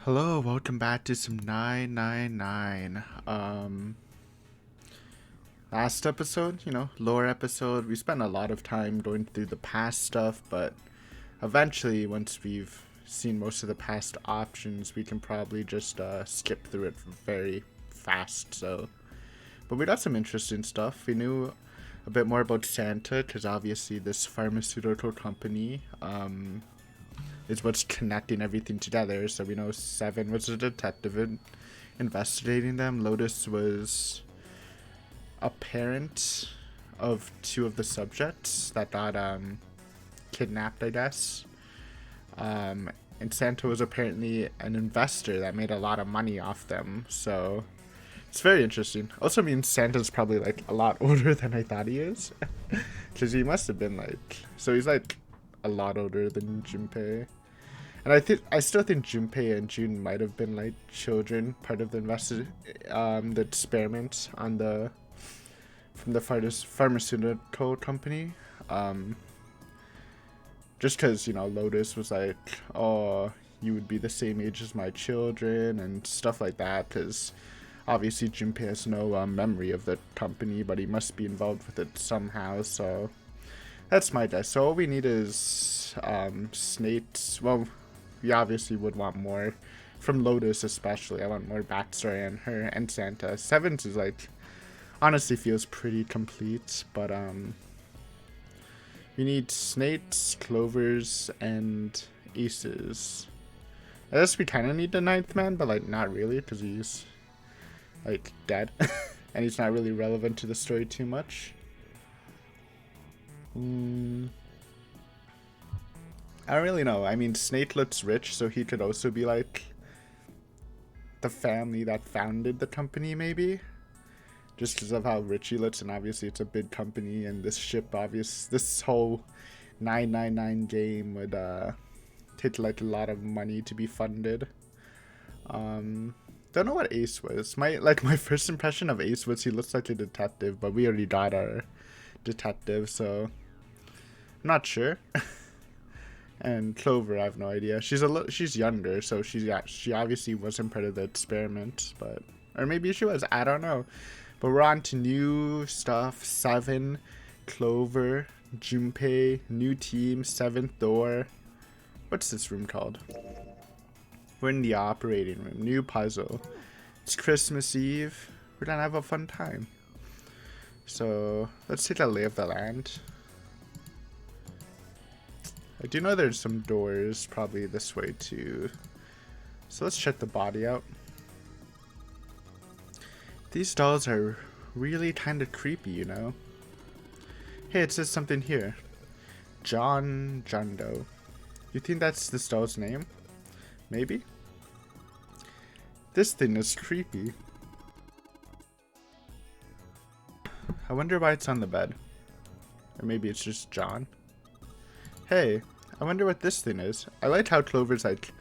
Hello, welcome back to some 999. Last episode, lore episode, we spent a lot of time going through the past stuff, but eventually, once we've seen most of the past options, we can probably just skip through it very fast. But we got some interesting stuff. We knew a bit more about Santa, because obviously, this pharmaceutical company, is what's connecting everything together. So we know Seven was a detective investigating them. Lotus was a parent of two of the subjects that got kidnapped, I guess. And Santa was apparently an investor that made a lot of money off them. So it's very interesting. Also means Santa's probably like a lot older than I thought he is. Because he must have been so he's like a lot older than Junpei. And I still think Junpei and June might have been like children, part of the the experiment on from the pharmaceutical company. Just because Lotus was like, oh, you would be the same age as my children and stuff like that. Because obviously Junpei has no memory of the company, but he must be involved with it somehow. So that's my guess. So all we need is Snape's. Well, we obviously would want more from Lotus, especially. I want more backstory on her and Santa. Sevens is like honestly feels pretty complete, but we need Snates, Clovers, and Aces. I guess we kind of need the ninth man, but like not really, because he's like dead, and he's not really relevant to the story too much. I don't really know. I mean, Snape looks rich, so he could also be like the family that founded the company, maybe. Just because of how rich he looks, and obviously it's a big company, and this whole 999 game would take like a lot of money to be funded. Don't know what Ace was. My first impression of Ace was he looks like a detective, but we already got our detective, so I'm not sure. And Clover, I have no idea. She's younger, so she obviously wasn't part of the experiment, or maybe she was. I don't know. But we're on to new stuff. Seven, Clover, Junpei, new team, seventh door. What's this room called? We're in the operating room. New puzzle. It's Christmas Eve. We're gonna have a fun time. So let's take a lay of the land. I do know there's some doors probably this way too. So let's check the body out. These dolls are really kind of creepy, you know? Hey, it says something here. John Doe. You think that's this doll's name? Maybe? This thing is creepy. I wonder why it's on the bed. Or maybe it's just John. Hey, I wonder what this thing is. I like how Clover's like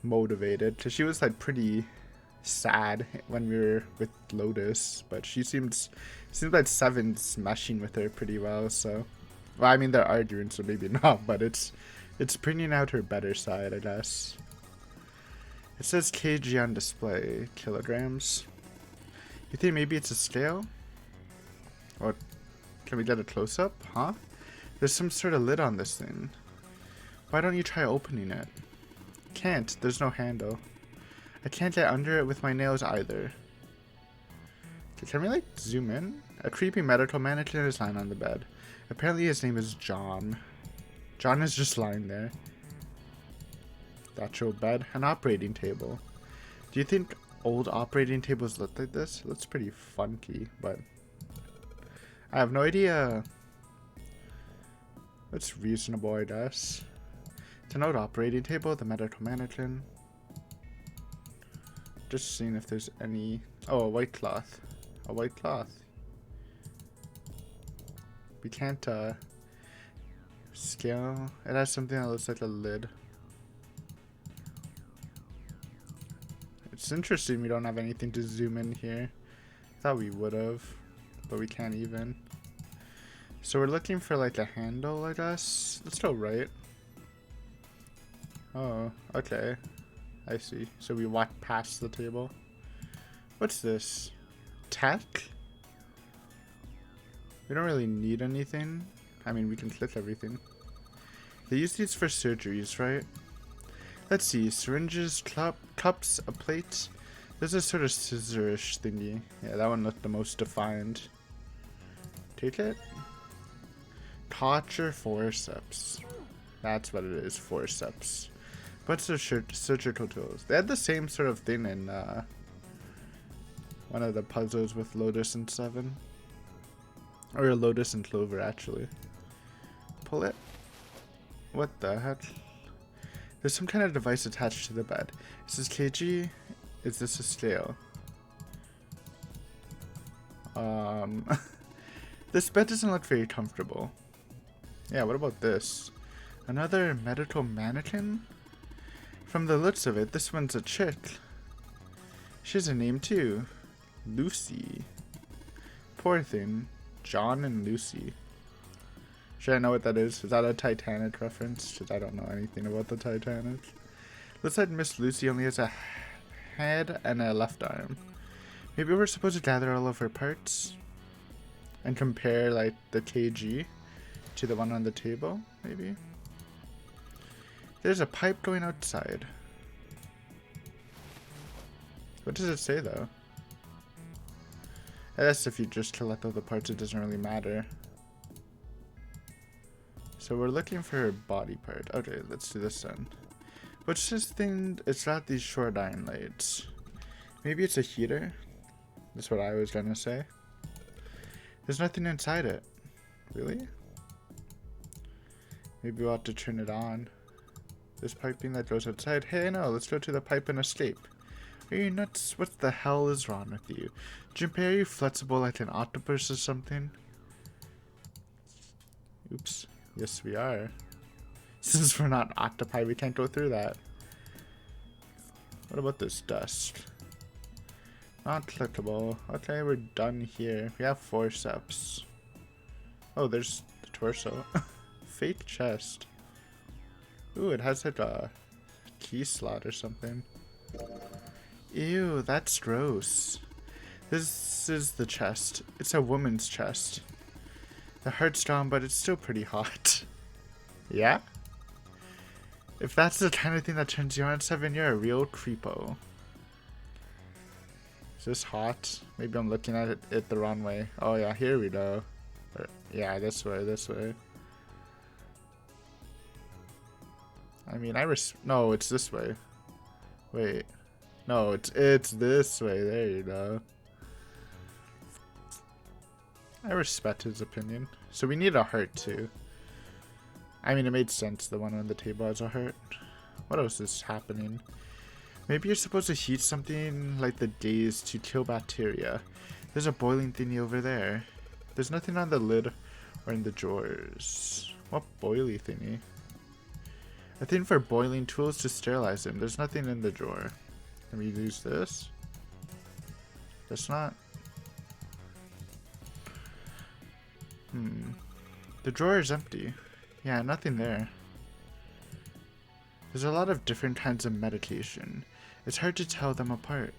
motivated, because she was like pretty sad when we were with Lotus, but seems like Seven's meshing with her pretty well. So, well, I mean they're arguing, so maybe not, but it's bringing out her better side, I guess. It says kg on display, kilograms. You think maybe it's a scale? Or can we get a close up? Huh? There's some sort of lid on this thing. Why don't you try opening it? Can't. There's no handle. I can't get under it with my nails either. Okay, can we like zoom in? A creepy medical mannequin is lying on the bed. Apparently his name is John. John is just lying there. That's your bed. An operating table. Do you think old operating tables look like this? It looks pretty funky, but I have no idea. It's reasonable, I guess. It's an old operating table, the medical mannequin. Just seeing if there's any... Oh, a white cloth. A white cloth. We can't, scale. It has something that looks like a lid. It's interesting we don't have anything to zoom in here. Thought we would have, but we can't even. So we're looking for like a handle, I guess. Let's go right. Oh, okay. I see. So we walk past the table. What's this? Tech? We don't really need anything. I mean, we can click everything. They use these for surgeries, right? Let's see. Syringes, cups, a plate. There's a sort of scissorish thingy. Yeah, that one looked the most defined. Take it. Torture forceps. That's what it is, forceps. Bunch of surgical tools. They had the same sort of thing in one of the puzzles with Lotus and Seven. Or Lotus and Clover, actually. Pull it. What the heck? There's some kind of device attached to the bed. Is this kg? Is this a scale? This bed doesn't look very comfortable. Yeah, what about this? Another medical mannequin? From the looks of it, this one's a chick. She has a name too. Lucy. Poor thing. John and Lucy. Should I know what that is? Is that a Titanic reference? Because I don't know anything about the Titanic. Looks like Miss Lucy only has a head and a left arm. Maybe we're supposed to gather all of her parts and compare like the kg to the one on the table, maybe? There's a pipe going outside. What does it say though? I guess if you just collect all the parts it doesn't really matter. So we're looking for her body part. Okay, let's do this then. What's this thing? It's got these short iron lights. Maybe it's a heater? That's what I was gonna say. There's nothing inside it. Really? Maybe we'll have to turn it on. This piping that goes outside. Hey, no, let's go to the pipe and escape. Are you nuts? What the hell is wrong with you? Junpei, are you flexible like an octopus or something? Oops. Yes, we are. Since we're not octopi, we can't go through that. What about this dust? Not clickable. Okay, we're done here. We have forceps. Oh, there's the torso. Fake chest. Ooh, it has like a key slot or something. Ew, that's gross. This is the chest. It's a woman's chest. The heart's strong, but it's still pretty hot. Yeah? If that's the kind of thing that turns you on, Seven, you're a real creepo. Is this hot? Maybe I'm looking at it the wrong way. Oh yeah, here we go. Yeah, this way, this way. I mean, no, it's this way. Wait. No, it's this way. There you go. I respect his opinion. So we need a heart too. I mean, it made sense. The one on the table has a heart. What else is happening? Maybe you're supposed to heat something like the daze to kill bacteria. There's a boiling thingy over there. There's nothing on the lid or in the drawers. What boily thingy? I think for boiling tools to sterilize them. There's nothing in the drawer. Can we use this? That's not. The drawer is empty. Yeah, nothing there. There's a lot of different kinds of medication. It's hard to tell them apart.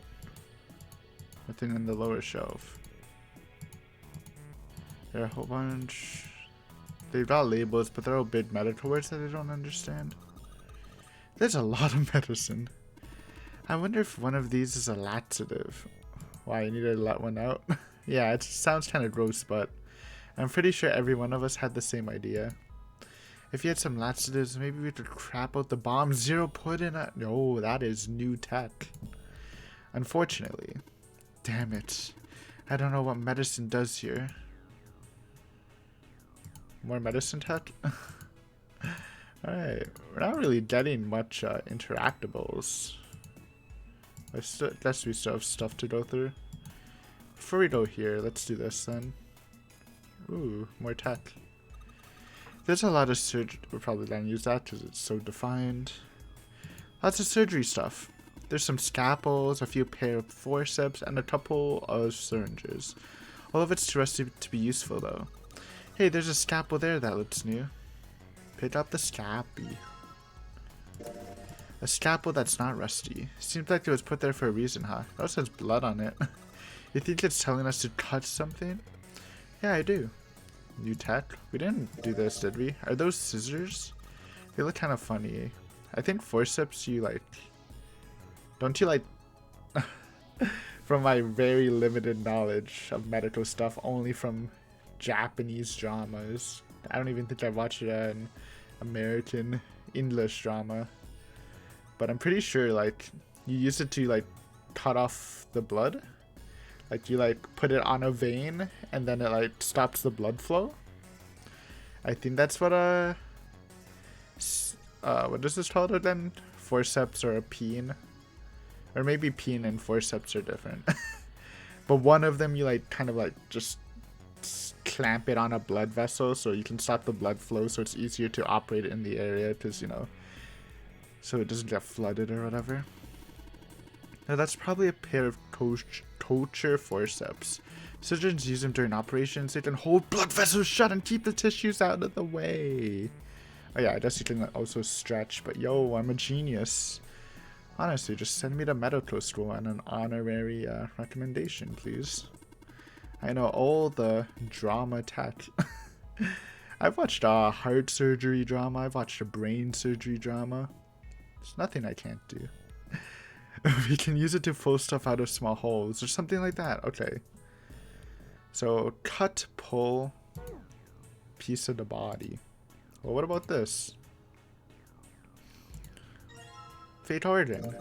Nothing in the lower shelf. There are a whole bunch. They've got labels, but they're all big medical words that I don't understand. There's a lot of medicine. I wonder if one of these is a laxative. Why, you need to let one out? Yeah, it sounds kind of gross, but I'm pretty sure every one of us had the same idea. If you had some laxatives, maybe we could crap out the bomb. Zero put in it. No, that is new tech. Unfortunately. Damn it. I don't know what medicine does here. More medicine tech? Alright. We're not really getting much interactables. I guess we still have stuff to go through. Before we go here, let's do this then. Ooh, more tech. There's a lot of surgery. We're probably going to use that because it's so defined. Lots of surgery stuff. There's some scalpels, a few pair of forceps, and a couple of syringes. All of it's too rusty to be useful though. Hey, there's a scalpel there that looks new. Pick up the scalpel. A scalpel that's not rusty. Seems like it was put there for a reason, huh? It also has blood on it. You think it's telling us to cut something? Yeah, I do. New tech? We didn't do this, did we? Are those scissors? They look kind of funny. I think forceps you like... Don't you like... From my very limited knowledge of medical stuff, only from Japanese dramas. I don't even think I watched an American English drama. But I'm pretty sure like you use it to like cut off the blood. Like you like put it on a vein and then it like stops the blood flow. I think that's what what is this called again? Forceps or a peen. Or maybe peen and forceps are different. But one of them you like kind of like just clamp it on a blood vessel so you can stop the blood flow so it's easier to operate in the area because, you know, so it doesn't get flooded or whatever. Now that's probably a pair of torture forceps. Surgeons use them during operations. They can hold blood vessels shut and keep the tissues out of the way. Oh yeah, I guess you can also stretch, but yo, I'm a genius. Honestly, just send me to medical school and an honorary recommendation, please. I know all the drama tech. I've watched a heart surgery drama. I've watched a brain surgery drama. There's nothing I can't do. We can use it to pull stuff out of small holes or something like that. Okay. So, cut, pull, piece of the body. Well, what about this? Fate organ.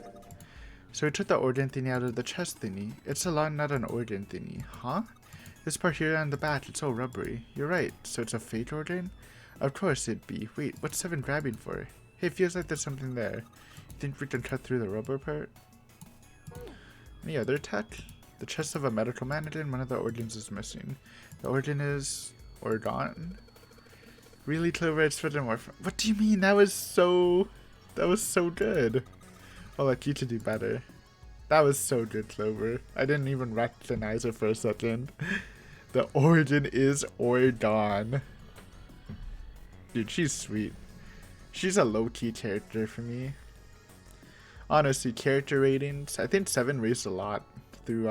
So we took the organ thingy out of the chest thingy. It's a lung, not an organ thingy. Huh? This part here on the back, it's all rubbery. You're right. So it's a fate organ? Of course it'd be. Wait, what's Seven grabbing for? Hey, it feels like there's something there. You think we can cut through the rubber part? Any other tech? The chest of a medical mannequin, one of the organs is missing. The organ is... organ? Really, Clover? It's fitting more... What do you mean? That was so good. I'll let you to do better. That was so good, Clover. I didn't even recognize her for a second. The organ is Orgon. Dude, she's sweet. She's a low-key character for me. Honestly, character ratings, I think 7 raised a lot through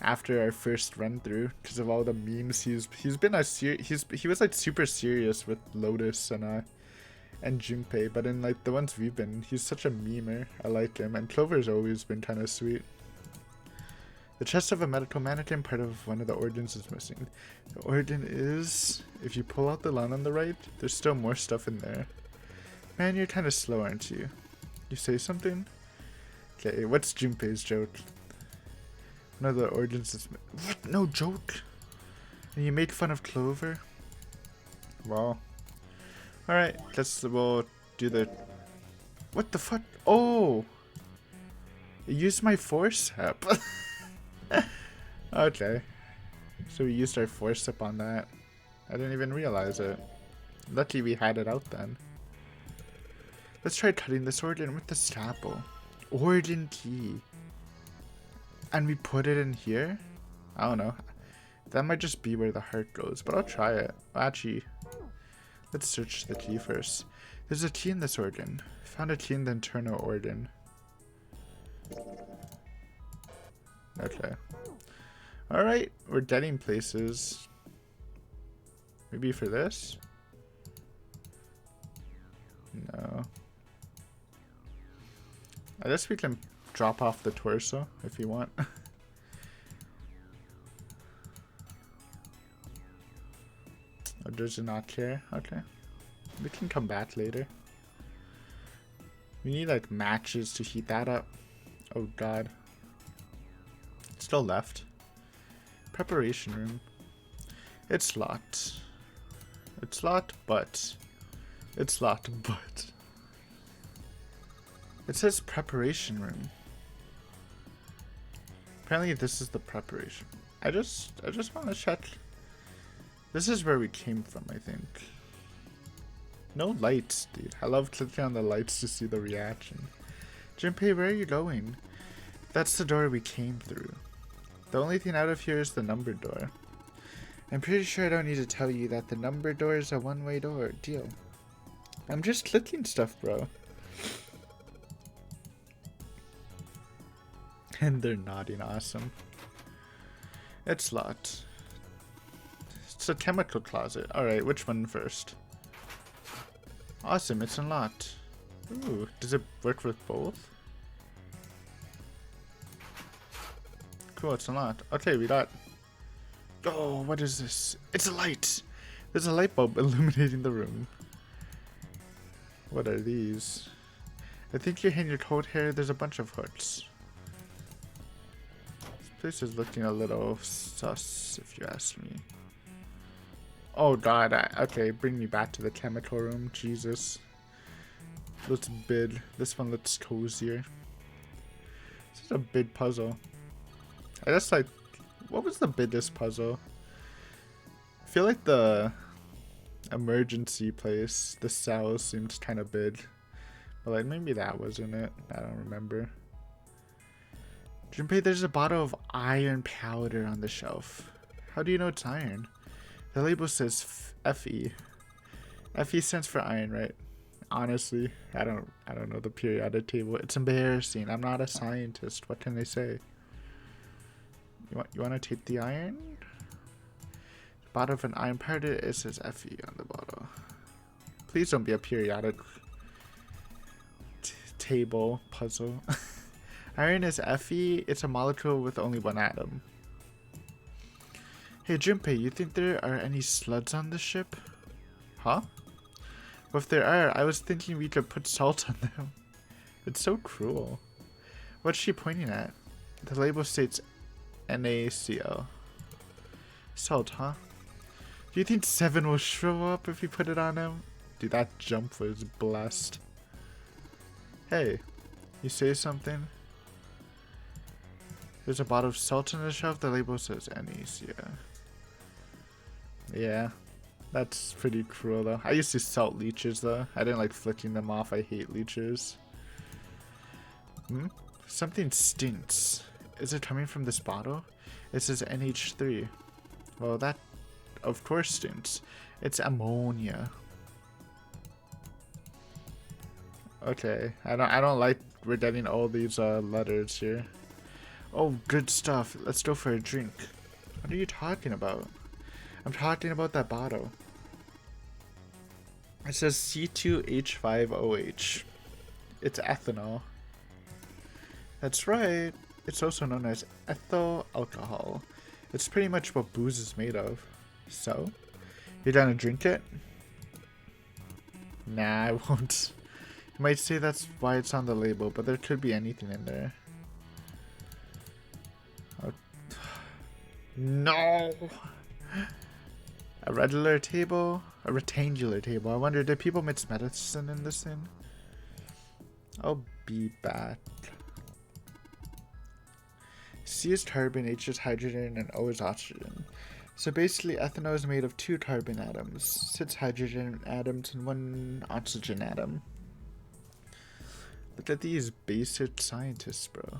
after our first run through because of all the memes he was like super serious with Lotus and Junpei, but in like the ones we've been, he's such a memer. I like him, and Clover's always been kind of sweet. The chest of a medical mannequin, part of one of the organs, is missing. The organ is, if you pull out the lung on the right, there's still more stuff in there. Man, you're kind of slow, aren't you? You say something? Okay, what's Junpei's joke? One of the organs is... What? No joke? And you make fun of Clover? Wow. Alright, we'll do the... What the fuck? Oh! I used my forcep. Okay. So we used our forcep on that. I didn't even realize it. Lucky we had it out then. Let's try cutting this organ with the scalpel. Organ key. And we put it in here? I don't know. That might just be where the heart goes, but I'll try it. Actually, let's search the key first. There's a key in this organ. Found a key in the internal organ. Okay. Alright, we're getting places. Maybe for this? No. I guess we can drop off the torso if you want. Or does it not care? Okay. We can come back later. We need like matches to heat that up. Oh god. Still left. Preparation room. It's locked. It's locked, but... It's locked, but... It says preparation room. Apparently this is the preparation. I just want to check. This is where we came from, I think. No lights, dude. I love clicking on the lights to see the reaction. Junpei, where are you going? That's the door we came through. The only thing out of here is the numbered door. I'm pretty sure I don't need to tell you that the numbered door is a one-way door. Deal. I'm just clicking stuff, bro. And they're nodding awesome. It's locked. It's a chemical closet. Alright, which one first? Awesome, it's unlocked. Ooh, does it work with both? Cool, it's unlocked. Okay, we got... Oh, what is this? It's a light! There's a light bulb illuminating the room. What are these? I think you're hitting your coat here. There's a bunch of hooks. This place is looking a little sus, if you ask me. Oh god, okay, bring me back to the chemical room. Jesus. Let's bid. This one looks cozier. This is a big puzzle. I guess, like, what was the biggest puzzle? I feel like the emergency place, the cell, seems kind of big. But, like, maybe that wasn't it. I don't remember. Junpei, there's a bottle of iron powder on the shelf. How do you know it's iron? The label says Fe. Fe stands for iron, right? Honestly, I don't know the periodic table. It's embarrassing. I'm not a scientist. What can they say? You want to take the iron? The bottle of an iron powder, it says Fe on the bottle. Please don't be a periodic table puzzle. Iron is Fe. It's a molecule with only one atom. Hey Junpei, you think there are any slugs on the ship? Huh? Well, if there are, I was thinking we could put salt on them. It's so cruel. What's she pointing at? The label states NaCl. Salt, huh? Do you think Seven will show up if you put it on him? Dude, that jump was blessed. Hey, you say something? There's a bottle of salt on the shelf. The label says NaCl. Yeah, that's pretty cruel though. I used to salt leeches though. I didn't like flicking them off. I hate leeches. Something stinks. Is it coming from this bottle? It says NH3. Well, that of course stinks. It's ammonia. Okay, I don't like we're getting all these letters here. Oh, good stuff. Let's go for a drink. What are you talking about? I'm talking about that bottle. It says C2H5OH. It's ethanol. That's right. It's also known as ethyl alcohol. It's pretty much what booze is made of. So, you're gonna drink it? Nah, I won't. You might say that's why it's on the label, but there could be anything in there. Oh. No! A regular table? A rectangular table. I wonder, did people mix medicine in this thing? I'll be back. C is carbon, H is hydrogen, and O is oxygen. So basically, ethanol is made of 2 carbon atoms, 6 hydrogen atoms, and 1 oxygen atom. Look at these basic scientists, bro.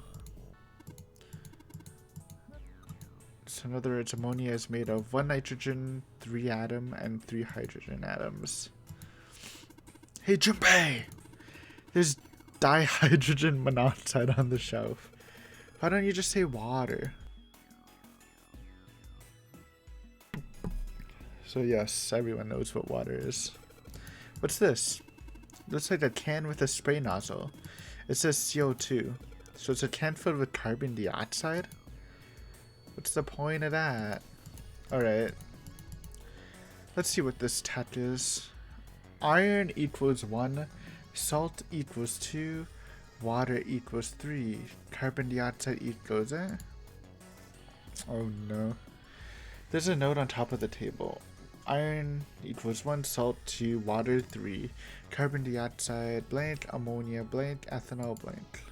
So in other words, ammonia is made of 1 nitrogen, 3 atom, and 3 hydrogen atoms. Hey Junpei! There's dihydrogen monoxide on the shelf. Why don't you just say water? So yes, everyone knows what water is. What's this? Looks like a can with a spray nozzle. It says CO2. So it's a can filled with carbon dioxide? What's the point of that? Alright. Let's see what this tech is. Iron equals 1. Salt equals 2. Water equals 3. Carbon dioxide equals Oh no. There's a note on top of the table. Iron equals 1, salt 2, water 3, carbon dioxide blank, ammonia blank, ethanol blank.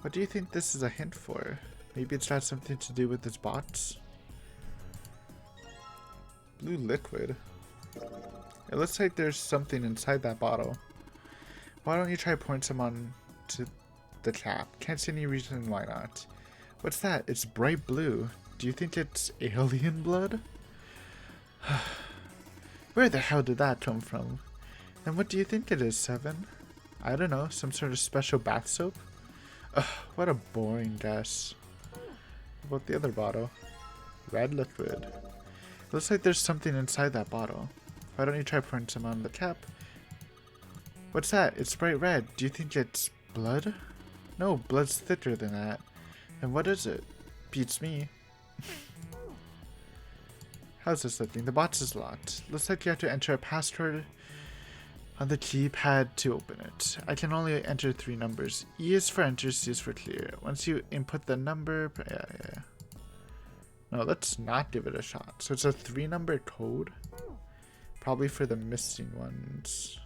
What do you think this is a hint for? Maybe it's got something to do with this box? Blue liquid. It looks like there's something inside that bottle. Why don't you try pouring some on to the cap? Can't see any reason why not. What's that? It's bright blue. Do you think it's alien blood? Where the hell did that come from? And what do you think it is, Seven? I don't know, some sort of special bath soap? Ugh, what a boring guess. What about the other bottle? Red liquid. Looks like there's something inside that bottle. Why don't you try pouring some on the cap? What's that? It's bright red. Do you think it's blood? No, blood's thicker than that. And what is it? Beats me. How's this looking? The box is locked. Looks like you have to enter a password on the keypad to open it. I can only enter 3 numbers. E is for enter, C is for clear. Once you input the number... Yeah. No, let's not give it a shot. So it's a 3-number code. Probably for the missing ones.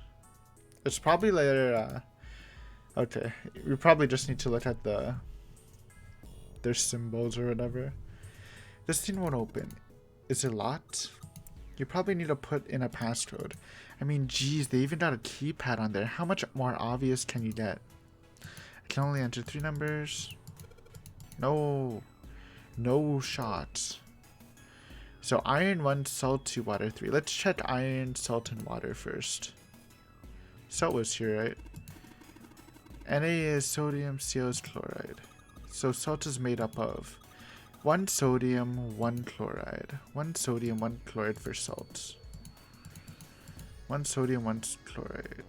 It's probably later... okay, we probably just need to look at their symbols or whatever. This thing won't open. Is it locked? You probably need to put in a passcode. I mean, geez, they even got a keypad on there. How much more obvious can you get? I can only enter 3 numbers. No shots. So iron 1, salt 2, water 3. Let's check iron, salt, and water first. Salt was here, right? Na is sodium, CO is chloride. So salt is made up of 1 sodium, 1 chloride. 1 sodium, 1 chloride for salt. 1 sodium, 1 chloride.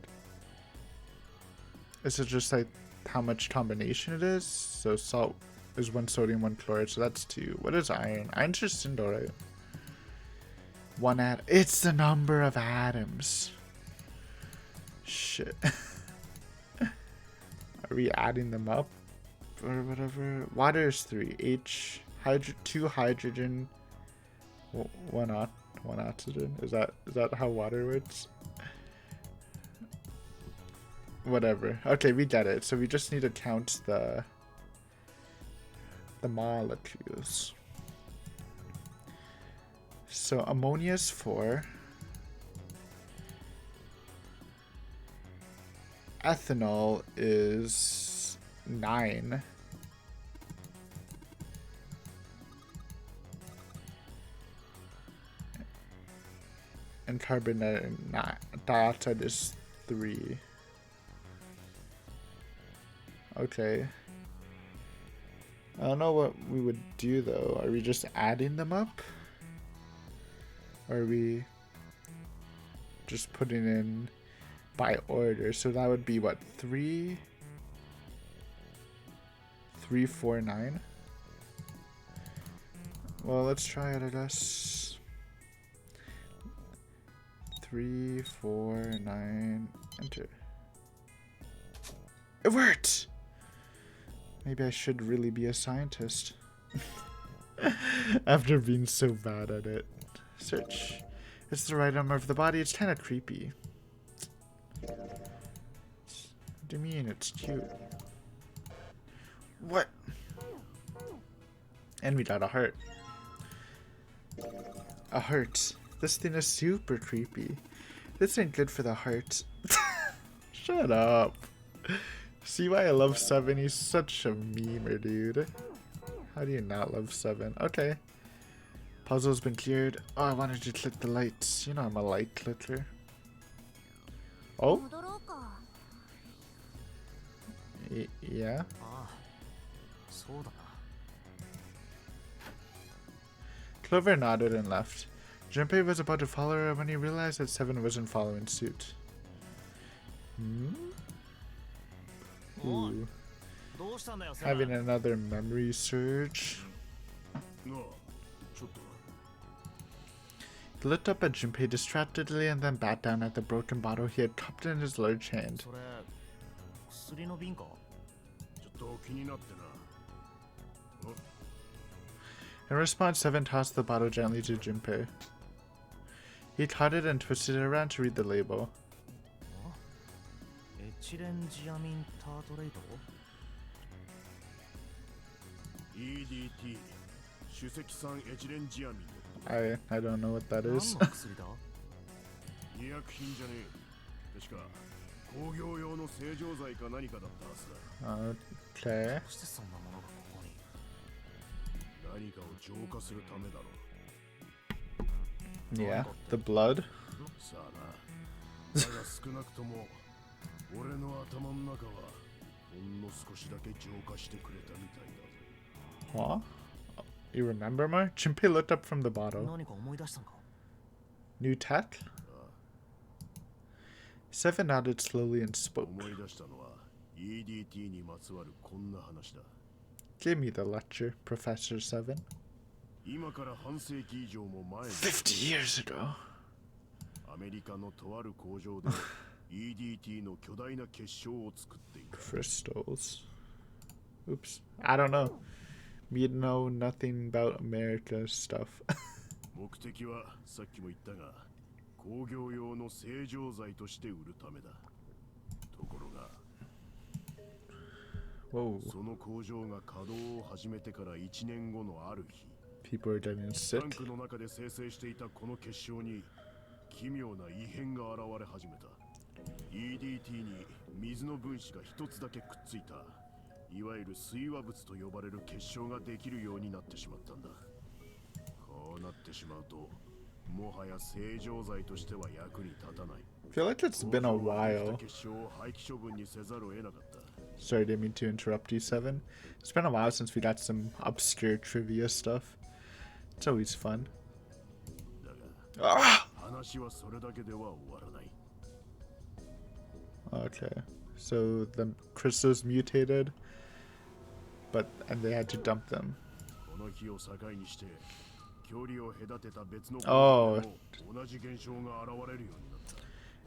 Is it just like how much combination it is? So salt is 1 sodium, 1 chloride, so that's 2. What is iron? Iron's just single, right? 1 atom. It's the number of atoms. Shit. Are we adding them up? Or whatever. Water is 3. H, 2 hydrogen, 1 oxygen. Is that how water works? Whatever. Okay, we get it. So we just need to count the molecules. So ammonia is 4. Ethanol is 9. And carbon dioxide is 3. Okay. I don't know what we would do though. Are we just adding them up? Or are we just putting in by order? So that would be what? 3, 4, 9? Well, let's try it, I guess. 3, 4, 9, enter. It worked! Maybe I should really be a scientist. After being so bad at it. Search. It's the right arm of the body. It's kind of creepy. What do you mean? It's cute. What? And we got a heart. A heart. This thing is super creepy. This ain't good for the heart. Shut up. See why I love 7? He's such a memer, dude. How do you not love 7? Okay. Puzzle's been cleared. Oh, I wanted to click the lights. You know I'm a light clicker. Oh? Yeah? Clover nodded and left. Junpei was about to follow her when he realized that 7 wasn't following suit. Ooh. Having another memory surge. He looked up at Junpei distractedly and then bat down at the broken bottle he had cupped in his large hand. In response, 7 tossed the bottle gently to Junpei. He caught it and twisted it around to read the label. I don't know what that is. Okay. Yeah, the blood. What? You remember more? Junpei looked up from the bottle. New tech? Seven nodded slowly and spoke. Give me the lecture, Professor Seven. 50 years ago. アメリカのとある工場で EDT の巨大な結晶を作っていた。 Crystals. Oops. I don't know. We know nothing about America stuff. 目的はさっきも言ったが、工業用の正常剤として売るためだ。ところが、 Whoa. その工場が稼働を始めてから1年後のある日、 People are getting タン sick. クの中で生成していたこの結晶に奇妙な異変が現れ始めた。 EDT に水の分子が一つだけくっついた、いわゆる水和物と呼ばれる結晶ができるようになってしまったんだ。こうなってしまうと、もはや正常剤としては役に立たない。 I feel like it's been a while. 結晶を廃棄処分にせざるを得なかった。 Sorry, didn't mean to interrupt you, Seven. It's been a while since we got some obscure trivia stuff. It's always fun. だが、 Ah! 話はそれだけでは終わらない。 Okay. So the crystals mutated, and they had to dump them. この日を境にして、距離を隔てた別の Oh. 同じ現象が現れるようになった。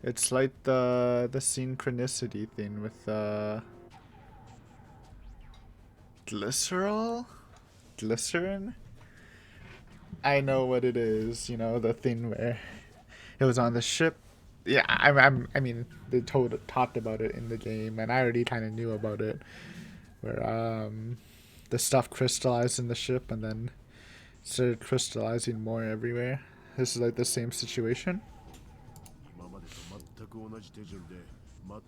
It's like the synchronicity thing with glycerol? Glycerin? I know what it is, you know, the thing where it was on the ship. Yeah, I mean, they talked about it in the game, and I already kind of knew about it, where the stuff crystallized in the ship and then started crystallizing more everywhere. This is like the same situation. 今までと全く同じ手順で、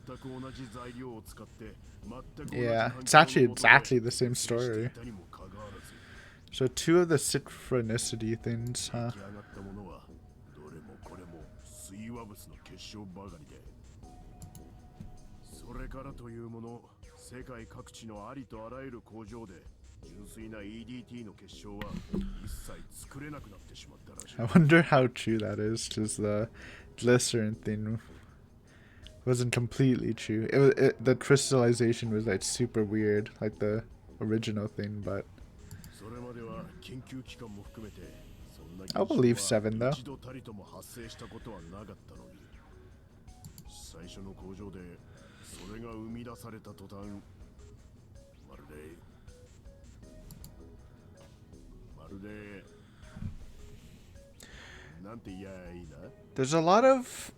全く同じ材料を使って、全く同じ Yeah, 環 it's 境 actually の下で exactly the same 生成して story. いたにもかかわらず、 So two of the synchronicity things, 出 huh? 来上がったものはどれもこれも水和物の結晶ばかりで、それからというもの、世界各地のありとあらゆる工場で純粋な EDT の結晶は一切作れなくなってしまったらしい。 I wonder how true that is, because the glycerin thing wasn't completely true. The crystallization was like super weird, like the original thing, but それまでは研究機関も含めて、そんな I'll believe Seven, though. 一度たりとも発生したことはなかったのに、最初の工場でそれが生み出された途端、まるでなんて言やいいな。 there's a lot of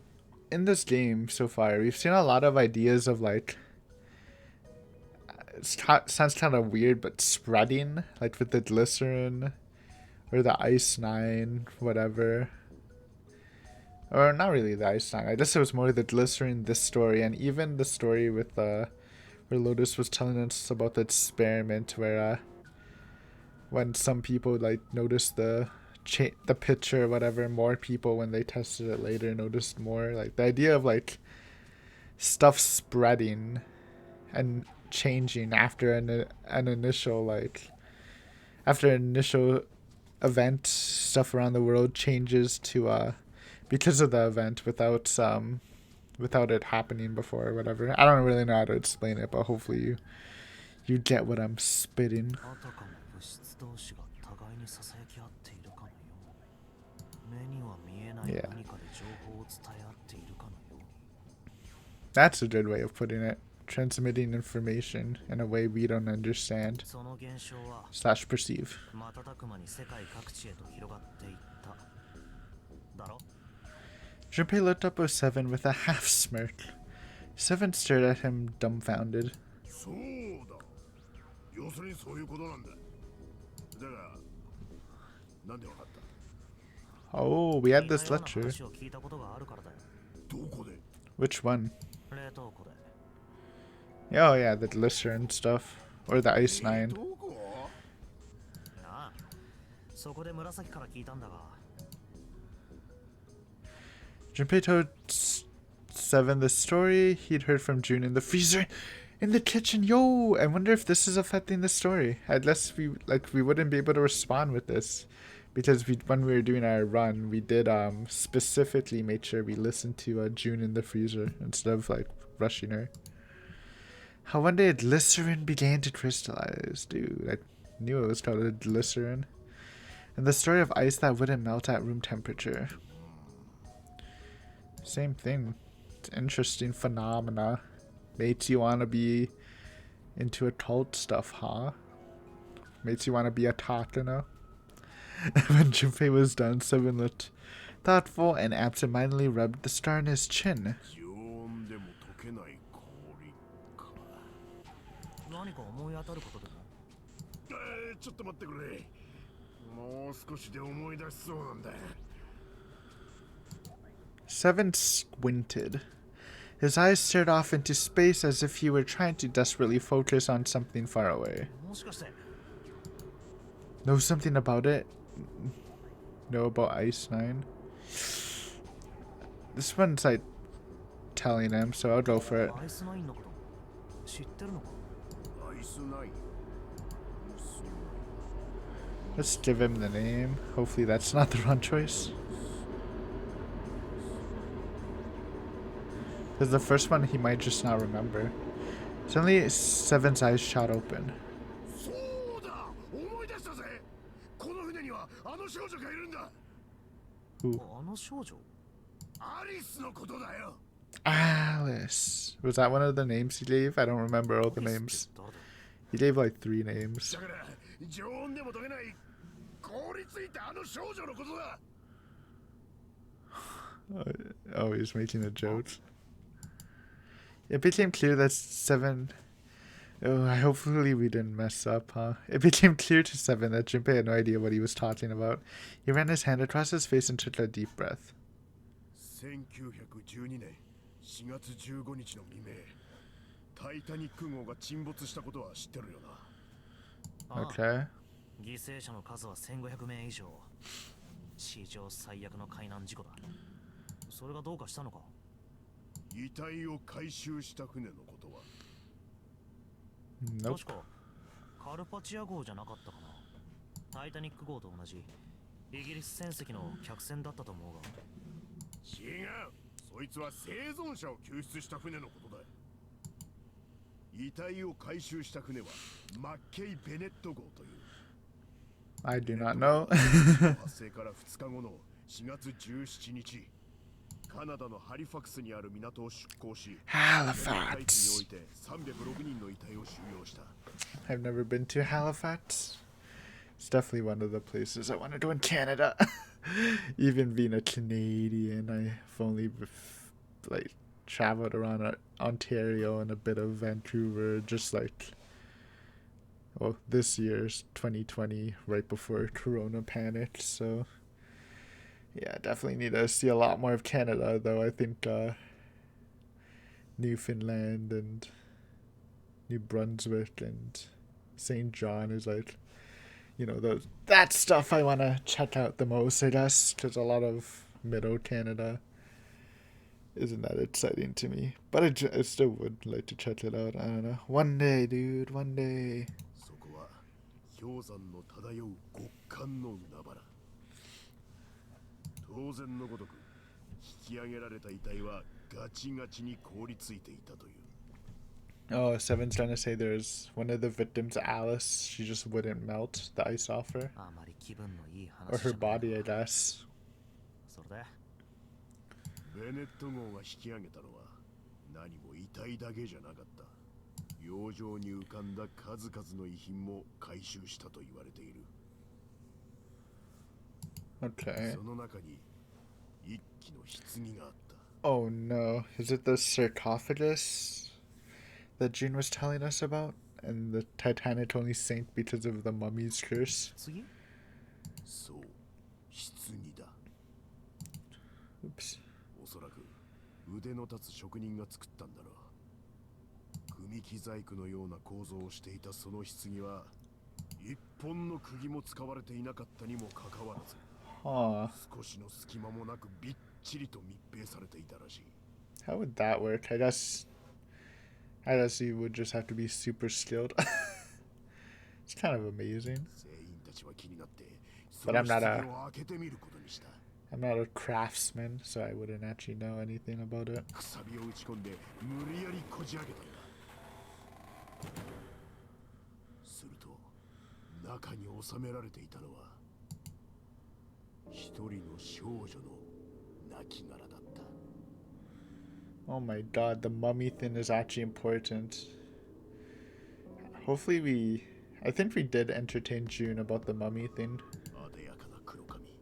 in this game so far. We've seen a lot of ideas of like sounds kind of weird, but spreading, like with the glycerin or the Ice Nine, whatever. Or not really the Ice Nine. I guess it was more the glycerin, this story, and even the story with where Lotus was telling us about the experiment where when some people like noticed the picture or whatever, more people when they tested it later noticed more. Like the idea of like stuff spreading and changing after an initial event, stuff around the world changes to because of the event without it happening before or whatever. I don't really know how to explain it, but hopefully you get what I'm spitting. Yeah. That's a good way of putting it. Transmitting information in a way we don't understand / perceive. Junpei looked up at Seven with a half smirk. Seven stared at him dumbfounded. そうだ。要するにそういうことなんだ。だが、なんでわかった？ Oh, we had this lecture. どこで？ Which one? Oh yeah, the glycerin stuff. Or the Ice Nine. どこ？ Junpei told Seven the story he'd heard from June in the freezer In the kitchen, yo! I wonder if this is affecting the story. Unless we wouldn't be able to respond with this. Because when we were doing our run, we did specifically make sure we listened to June in the freezer instead of like rushing her. How one day glycerin began to crystallize. Dude, I knew it was called glycerin. And the story of ice that wouldn't melt at room temperature. Same thing. It's interesting phenomena. Makes you want to be into occult stuff, huh? Makes you want to be a Takano. When Junpei was done, Seven looked thoughtful and absentmindedly rubbed the star on his chin. 常温でも溶けない氷か。何か思い当たることでも？ちょっと待ってくれ。もう少しで思い出しそうなんだ。Seven squinted. His eyes stared off into space as if he were trying to desperately focus on something far away. もしかして。 Know something about it? Know about Ice 9? This one's like telling him, so I'll go for it. アイスナインのこと知ってるのか？アイスナイン。 Let's give him the name. Hopefully that's not the wrong choice. Because the first one he might just not remember. Suddenly, Seven's eyes shot open. そうだ、思い出したぜ。この船にはあの少女がいるんだ。 Who? あの少女？アリスのことだよ。 Alice. Was that one of the names he gave? I don't remember all the names. He gave like 3 names. だから常温でも溶けない凍りついたあの少女のことだ。 Oh, he's making a joke. It became clear that Seven... Oh, hopefully we didn't mess up, huh? It became clear to Seven that Junpei had no idea what he was talking about. He ran his hand across his face and took a deep breath. 1912年4月15日の未明、タイタニック号が沈没したことは知ってるよな。Okay. 犠牲者の数は1500名以上。史上最悪の海難事故だ。それがどうかしたのか？遺体を回収した船のことは？ Nope. 確かカルパチア号じゃなかったかな。タイタニック号と同じイギリス船籍の客船だったと思うが。違う。そいつは生存者を救出した船のことだ。遺体を回収した船はマッケイ・ベネット号という。 I do not know. 発生から2日後の4月17日、カナダのハリファクスにある港を出港し、海域にお Halifax. いて306人の遺体を収容した。 I've never been to Halifax. It's definitely one of the places I want to go in Canada. Even being a Canadian, I've only like traveled around Ontario and a bit of Vancouver, just like, well, this year's 2020, right before Corona panic. So yeah, definitely need to see a lot more of Canada, though. I think Newfoundland and New Brunswick and St. John is like, you know, that stuff I want to check out the most, I guess, because a lot of middle Canada isn't that exciting to me. But I still would like to check it out. I don't know. One day, dude, one day. そこは氷山の漂う極寒の海原。当然のごとく引き上げられた遺体はガチガチに凍りついていたという。 Oh, Seven's trying to say there's one of the victims, Alice. She just wouldn't melt the ice off her. あまり気分のいい Or 話じ her ゃない。 body, I guess. それでベネット号が引き上げたのは何も遺体だけじゃなかった。洋上に浮かんだ数々の遺品も回収したと言われている。 Okay. その中に一機の棺があった。 Oh no. Is it the sarcophagus that June was telling us about? And the Titanic only sank because of the mummy's curse? 次？そう、棺だ。 Oops. おそらく腕の立つ職人が作ったんだろう。組木細工のような構造をしていたその棺は一本の釘も使われていなかったにもかかわらず、 Huh. 少しの隙間もなくびっちりと密閉されていたらしい。 How would that work? I guess I guess you would just have to be super skilled. It's kind of amazing. 全員たちは気になってそ But の I'm 棺 not a を開けてみることにした。 I'm not a craftsman, so I wouldn't actually know anything about it. くさびを打ち込んで無理やりこじ開けたんだ。すると中に収められていたのは一人の少女の亡骸だった。 Oh my god, the mummy thing is actually important. Hopefully I think we did entertain June about the mummy thing. あでやかな黒髪、み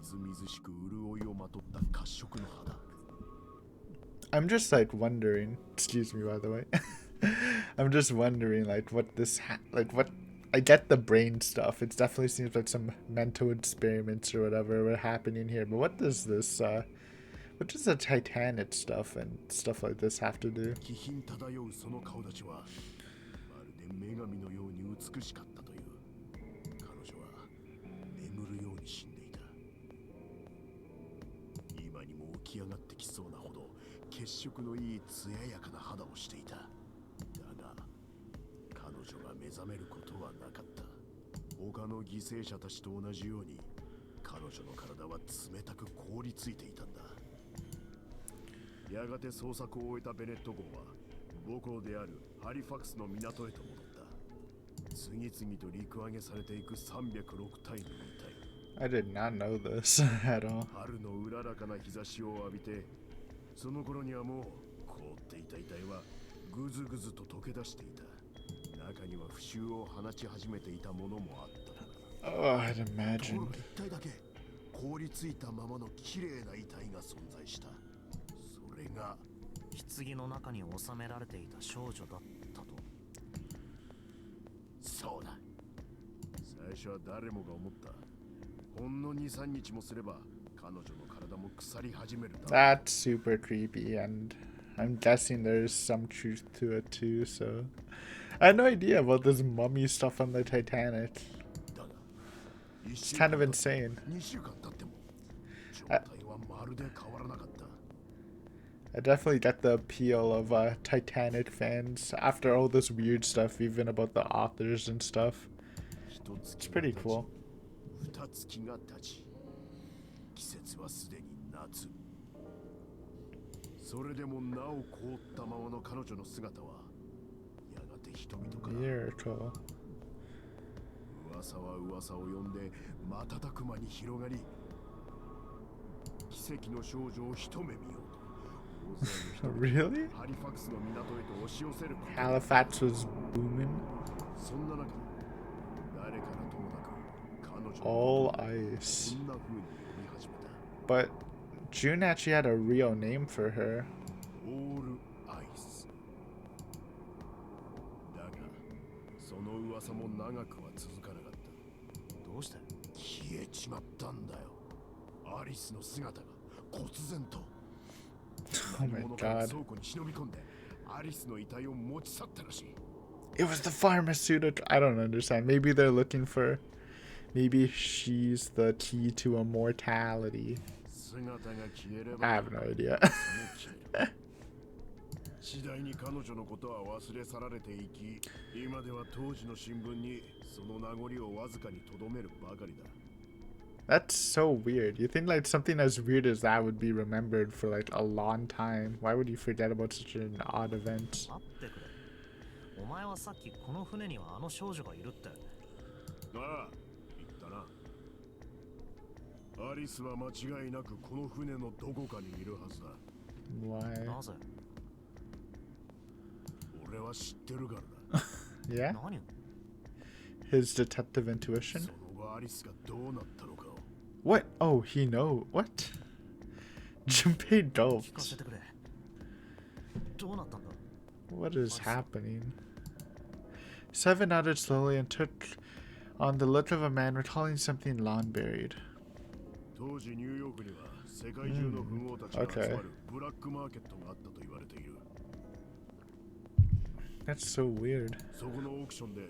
ずみずしく潤いをまとった褐色の肌。 I'm just like wondering, excuse me by the way. I'm just wondering like what what I get the brain stuff. It definitely seems like some mental experiments or whatever were happening here. But what does the Titanic stuff and stuff like this have to do? 気品漂うその顔立ちはまるで女神のように美しかったという。彼女は眠るように死んでいた。今にも起き上がってきそうなほど血色のいい艶やかな肌をしていた。だが彼女が目覚めることはなかった。他の犠牲者たちと同じように彼女の体は冷たく凍りついていたんだ。やがて捜索を終えたベネット号は母港であるハリファクスの港へと戻った。次々と陸揚げされていく306体の遺体。 I did not know this at all. 春のうららかな日差しを浴びて、その頃にはもう凍っていた遺体はぐずぐずと溶け出していた。中には腐臭を放ち始めていたものもあったのだ。 Oh, I'd とこ imagine. ろが一体だけ凍りついたままの綺麗な遺体が存在した。それが棺の中に収められていた少女だったと。そうだ。最初は誰もが思った。ほんの2、3日もすれば彼女の体も腐り始めるだろう。 That's super creepy, and I'm guessing there's some truth to it too, so I had no idea about this mummy stuff on the Titanic. だが It's kind of insane. 2週間経っても状態はまるで変わらなかった。 I definitely get the appeal of Titanic fans after all this weird stuff, even about the authors and stuff. It's pretty cool. 2月が経ち、季節はすでに夏。それでもなお凍ったままの彼女の姿はやがて人々から Miracle. 噂は噂を呼んで瞬く間に広がり、奇跡の少女を一目見ようと大勢の人々 Really? ハリファクスの港へと押し寄せること。 Halifax was booming. そんな中、誰からともなく彼女の All ことを ice. こんな風に呼び始めた。 But June actually had a real name for her. オールアイス。だが、その噂も長くは続かなかった。どうして？消えちまったんだよ。アリスの姿が忽然と。 Oh my 何者かが god. 倉庫に忍び込んで、アリスの遺体を持ち去ったらしい。 It was the pharmaceutical. I don't understand. Maybe they're looking for. Maybe she's the key to immortality. 姿が消えれ I ば have no idea. 次第に彼女のことは忘れ去られていき、今では当時の新聞にその名残をわずかに留めるばかりだ。 That's so weird. You think like something as weird as that would be remembered for like a long time? Why would you forget about such an odd event? 待ってくれ。お前はさっきこの船にはあの少女がいるって。ああ、言ったな。アリスは間違いなくこの船のどこかにいるはずだ。 Why? なぜ？俺は知ってるからだ。 Yeah? 何？ His detective intuition? その後アリスがどうなったのかを。 What? Oh, he know. What? Junpei 聞かせ doped. てくれ。どうなったんだ？ What is happening? Seven nodded slowly and took on the look of a man recalling something long buried. 当時ニューヨークには世界中の富豪たちが集まるブラックマーケットがあったと言われている。 That's so weird. そこのオークションで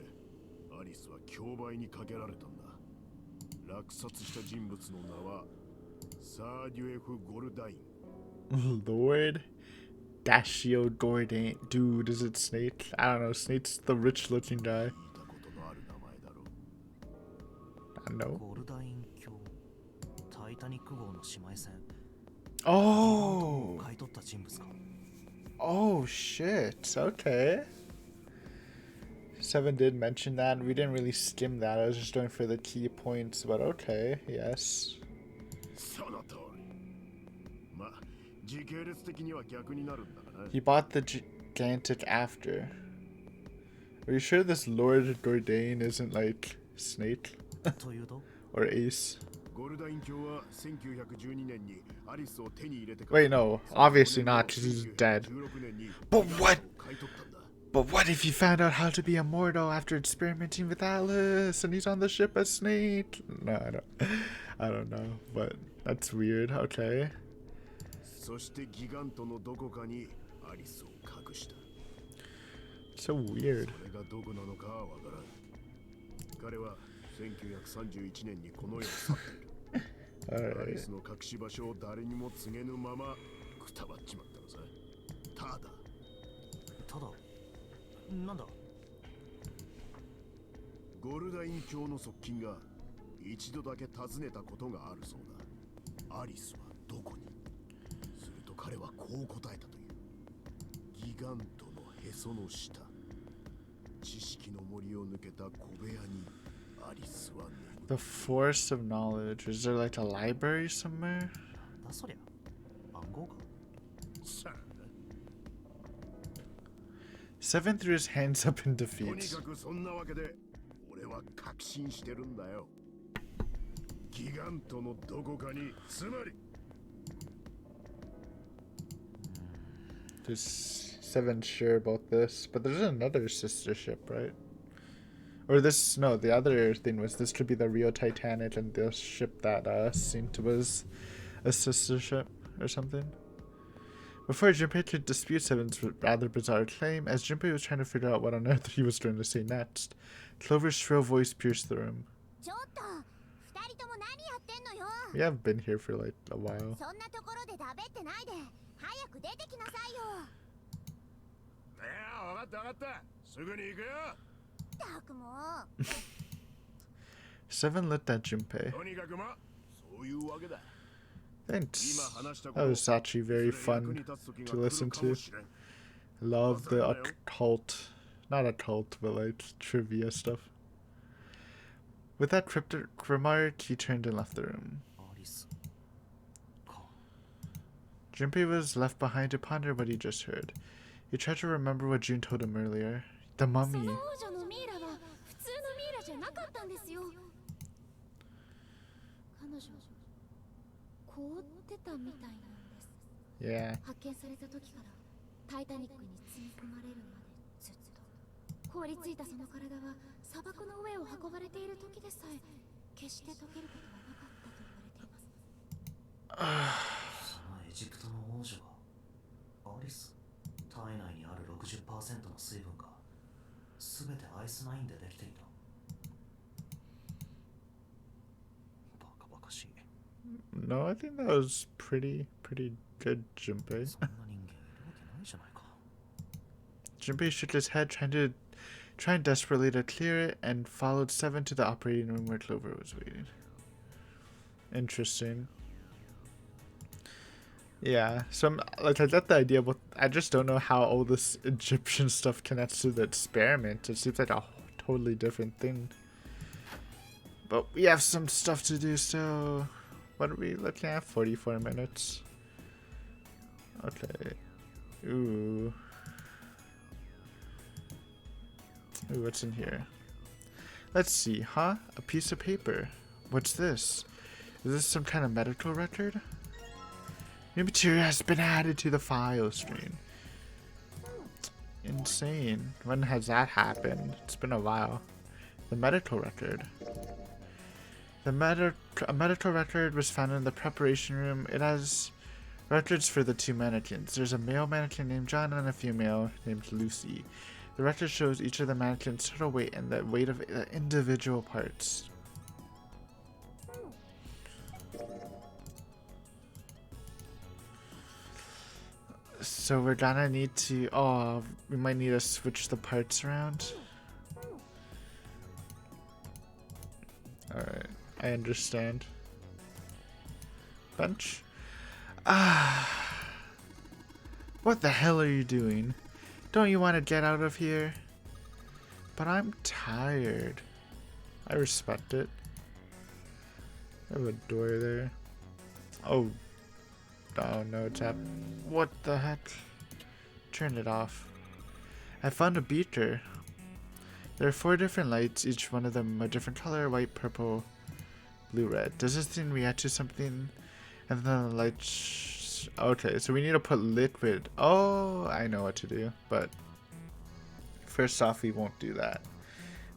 アリスは競売にかけられたんだ。落札した人物の名はサーデュエフ・ゴルダイン。 Lord Dashio Dordain. Dude, is it Snake? I don't know. Snake's the rich looking guy. 聞いたことのある名前だろう。 I don't know. ゴルダイン卿、タイタニック号の姉妹船 Oh! 買い取った人物か。 Oh, shit. Okay. Seven did mention that. We didn't really skim that. I was just going for the key points, but okay. Yes. その通り。まあ、時系列的には逆になるんだがな。 He bought the gigantic after. Are you sure this Lord Dordain isn't like Snake というと or Ace? ゴルダイン卿は1912年にアリスを手に入れてから Wait, no. Obviously not, because he's dead. 16年に But what? 買い取ったんだ。 But what if he found out how to be immortal after experimenting with Alice and he's on the ship as Snake? No, I don't know. But that's weird. Okay. そしてギガントのどこかにアリスを隠した。 So weird. それがどこなのかはわからん。彼は1931年にこの世を去っている。アリ Alright. スの隠し場所を誰にも告げぬままくたばっちまったのさ。ただ、ただ、なんだ。ゴルダイン卿の側近が一度だけ尋ねたことがあるそうだ。アリスはどこに？すると彼はこう答えたという。ギガントのへその下。知識の森を抜けた小部屋にアリスは眠る。 The Force of Knowledge. Is there like a library somewhere? なんだそりゃ。暗号か。 さあ、 Seven threw his hands up in とに defeat. かくそんなわけで俺は確信してるんだよ。ギガントのどこかに、つまり There's Seven sure about this, but there's another sister ship, right? Or this, no, the other thing was this could be the Rio Titanic and the ship that seemed to was a sister ship or something. Before Junpei could dispute Seven's rather bizarre claim, as Junpei was trying to figure out what on earth he was going to say next, Clover's shrill voice pierced the room. ちょっと二人とも何やってんのよ。 We have been here for like a while. そんなところでだべってないで早く出てきなさいよ。いや、わかったわかった。すぐに行くよ。たくも Seven looked at Junpei. とにかくま、そういうわけだ。 Thanks. 今話したこ That と、 was actually very いずれ役に fun 立つ時が to 来る listen かも to. しれん。 I love the occult, not occult, but like trivia stuff. With that cryptic remark, he turned and left the room. アリスか。 Junpei was left behind to ponder what he just heard. He tried to remember what June told him earlier. The そ mummy. の王女のミイラは普通のミイラじゃなかったんですよ。彼女凍ってたみたいなんです。 Yeah. 発見された時からタイタニックに積み込まれるまでずっと凍りついたその体は砂漠の上を運ばれている時でさえ決して溶けることはなかったと言われています。そのエジプトの王女はアリス。体内にある 60% の水分が全てアイスナインでできていた。バカバカしい。 No, I think that was pretty good, Junpei. そんな人間いるわけないじゃないか。 Junpei shook his head, trying desperately to clear it, and followed Seven to the operating room where Clover was waiting. Interesting. Yeah, so I get the idea, but I just don't know how all this Egyptian stuff connects to the experiment. It seems like a totally different thing. But we have some stuff to do, so what are we looking at? 44 minutes. Okay. Ooh. Ooh, what's in here? Let's see, huh? A piece of paper. What's this? Is this some kind of medical record? New material has been added to the file screen. Insane. When has that happened? It's been a while. The medical record. A medical record was found in the preparation room. It has records for the two mannequins. There's a male mannequin named John and a female named Lucy. The record shows each of the mannequins' total weight and the weight of the individual parts. So So we're gonna need to, oh, we might need to switch the parts around. Alright, I understand. Bench? Ah. What the hell are you doing? Don't you want to get out of here? But I'm tired. I respect it. I have a door there. Oh. Oh no, it's up. What the heck? Turn it off. I found a beaker. There are 4 different lights, each one of them a different color: white, purple, blue, red. Does this thing react to something? And then the lights. Okay, so we need to put liquid. Oh, I know what to do, but first off, we won't do that.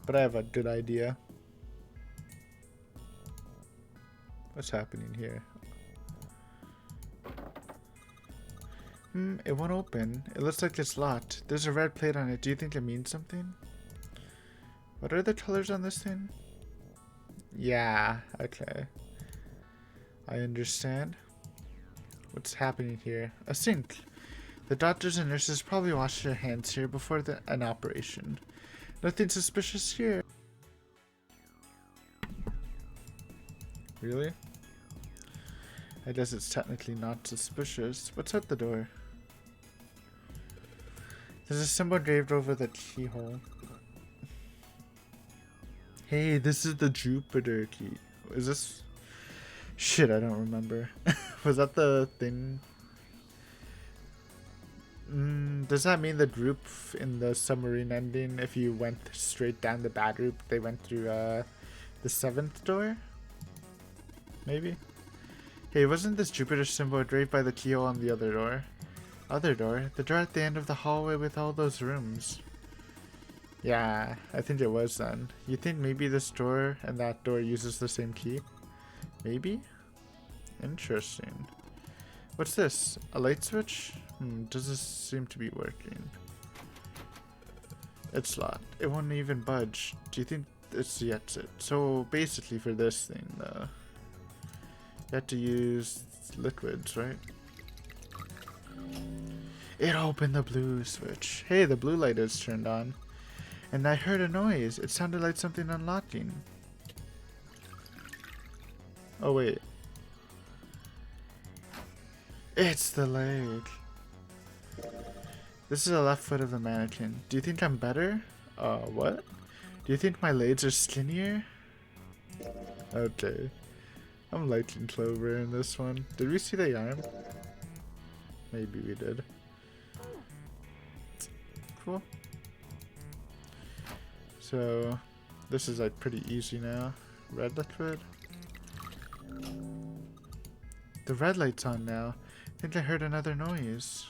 But I have a good idea. What's happening here? It won't open. It looks like it's locked. There's a red plate on it. Do you think it means something? What are the colors on this thing? Yeah, okay. I understand. What's happening here? A sink. The doctors and nurses probably washed their hands here before an operation. Nothing suspicious here. Really? I guess it's technically not suspicious. What's at the door? There's a symbol engraved over the keyhole. Hey, this is the Jupiter key. Is this... Shit, I don't remember. Was that the thing? Does that mean the group in the submarine ending, if you went straight down the bad route, they went through the 7th door? Maybe? Hey, wasn't this Jupiter symbol engraved by the keyhole on the other door? Other door? The door at the end of the hallway with all those rooms. Yeah, I think it was then. You think maybe this door and that door uses the same key? Maybe? Interesting. What's this? A light switch? Does this seem to be working? It's locked. It won't even budge. Do you think it's the exit? So basically for this thing, you have to use liquids, right? It opened the blue switch. Hey, the blue light is turned on. And I heard a noise. It sounded like something unlocking. Oh wait. It's the leg. This is the left foot of the mannequin. Do you think I'm better? What? Do you think my legs are skinnier? Okay. I'm liking Clover in this one. Did we see the arm? Maybe we did. Cool. So, this is like pretty easy now. Red liquid. The red light's on now. I think I heard another noise.